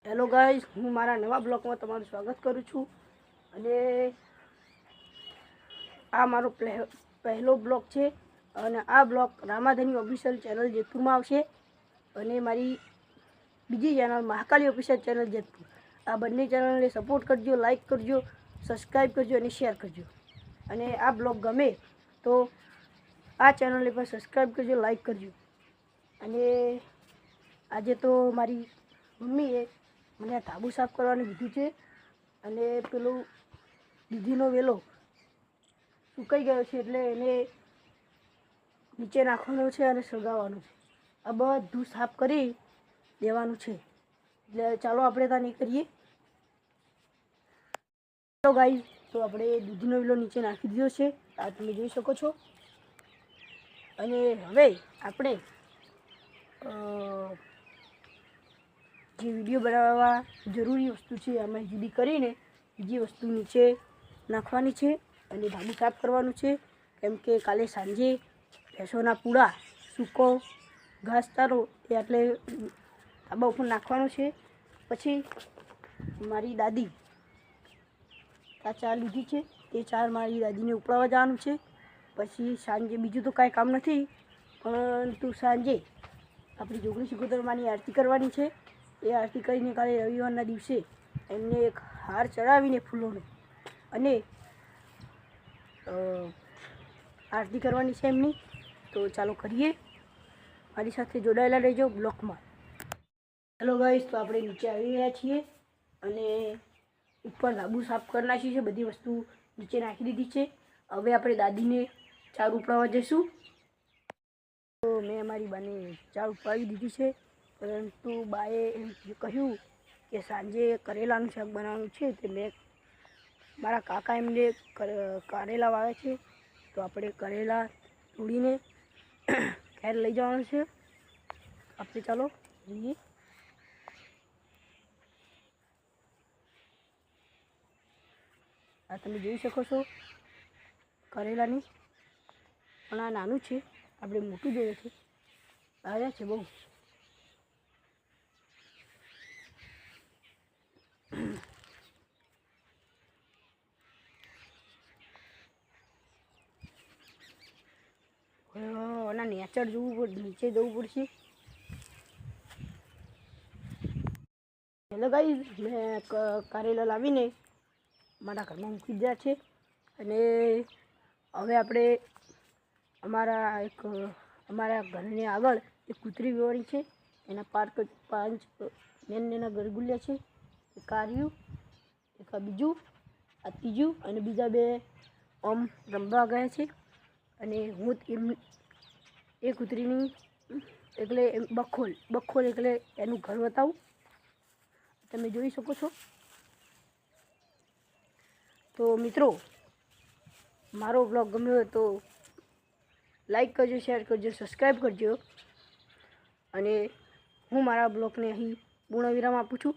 Hello guys, હું મારા નવા બ્લોગમાં તમારું સ્વાગત કરું છું. અને આ મારો પહેલો બ્લોગ છે. અને આ બ્લોગ રામાધની ઓફિશિયલ ચેનલ જેતપુરમાં આવશે. અને મારી બીજી channel Mahakali official channel Jetpur. આ બંને ચેનલને સપોર્ટ કરજો, લાઈક કરજો, સબસ્ક્રાઈબ કરજો અને શેર કરજો. અને આ બ્લોગ ગમે તો આ ચેનલને પણ સબસ્ક્રાઈબ કરજો, લાઈક કરજો. અને આજે તો મારી મમ્મીએ મને ધાબુ સાફ કરવાનું કીધું છે. અને પેલું દૂધીનો વેલો સુકાઈ ગયો છે, એટલે એને નીચે નાખવાનો છે અને સળગાવવાનું છે. આ બધું સાફ કરી દેવાનું છે. એટલે ચાલો આપણે ત્યાં નહીં કરીએ. ચાલો ગાઈઝ, તો આપણે દૂધીનો વેલો નીચે નાખી દીધો છે, આ તમે જોઈ શકો છો. અને હવે આપણે જે વિડીયો બનાવવા જરૂરી વસ્તુ છે અમે જુદી કરીને બીજી વસ્તુ નીચે નાખવાની છે. અને ધાબુ સાફ કરવાનું છે, કેમ કે કાલે સાંજે ભેંસોના પૂળા, સૂકો ઘાસચારો એ એટલે ધાબા ઉપર નાખવાનો છે. પછી મારી દાદી આ ચા લીધી છે, તે ચા મારી દાદીને ઉપડાવવા જવાનું છે. પછી સાંજે બીજું તો કાંઈ કામ નથી, પરંતુ સાંજે આપણી જોગણી સિકોતરમાની આરતી કરવાની છે. એ આરતી કરીને કાલે રવિવારના દિવસે એમને એક હાર ચડાવીને ફૂલોનો અને આરતી કરવાની છે એમની. તો ચાલો કરીએ, મારી સાથે જોડાયેલા રહેજો બ્લોકમાં. હેલો ગાઈસ, તો આપણે નીચે આવી રહ્યા છીએ અને ઉપર ધાબુ સાફ કરી નાખ્યું છે. બધી વસ્તુ નીચે નાખી દીધી છે. હવે આપણે દાદીને ચાર ઉપડાવવા જઈશું. તો મેં અમારી બાને ચાર ઉપાડી દીધી છે, પરંતુ બાએ એમ કહ્યું કે સાંજે કરેલાનું શાક બનાવવાનું છે. તે મેં મારા કાકા એમને કારેલા વાવે છે, તો આપણે કરેલા તોડીને ઘેર લઈ જવાનું છે. આપણે ચાલો જઈએ. આ તમે જોઈ શકો છો કરેલાની, પણ આ નાનું છે, આપણે મોટું જોઈએ છે. આવ્યા છે બહુ. આના નેચર જોવું પડે, નીચે જવું પડશે. હેલો ગાઈઝ, મેં કારેલા લાવીને મારા ઘરમાં મૂકી દીધા છે. અને હવે આપણે અમારા ઘરની આગળ એક કૂતરી વિવારી છે. એના 5 નાના ગરગુલિયા છે. એક કાર્યું, એક આ બીજું, આ ત્રીજું, અને બીજા 2 ઓમ રમવા ગયા છે. અને હું એ કૂતરીની એટલે બખોલ એટલે એનું ઘર બતાવું. તમે જોઈ શકો છો. તો મિત્રો, મારો બ્લોગ ગમ્યો હોય તો લાઈક કરજો, શેર કરજો, સબસ્ક્રાઈબ કરજો. અને હું મારા બ્લોગને અહીં પૂર્ણ વિરામ આપું છું.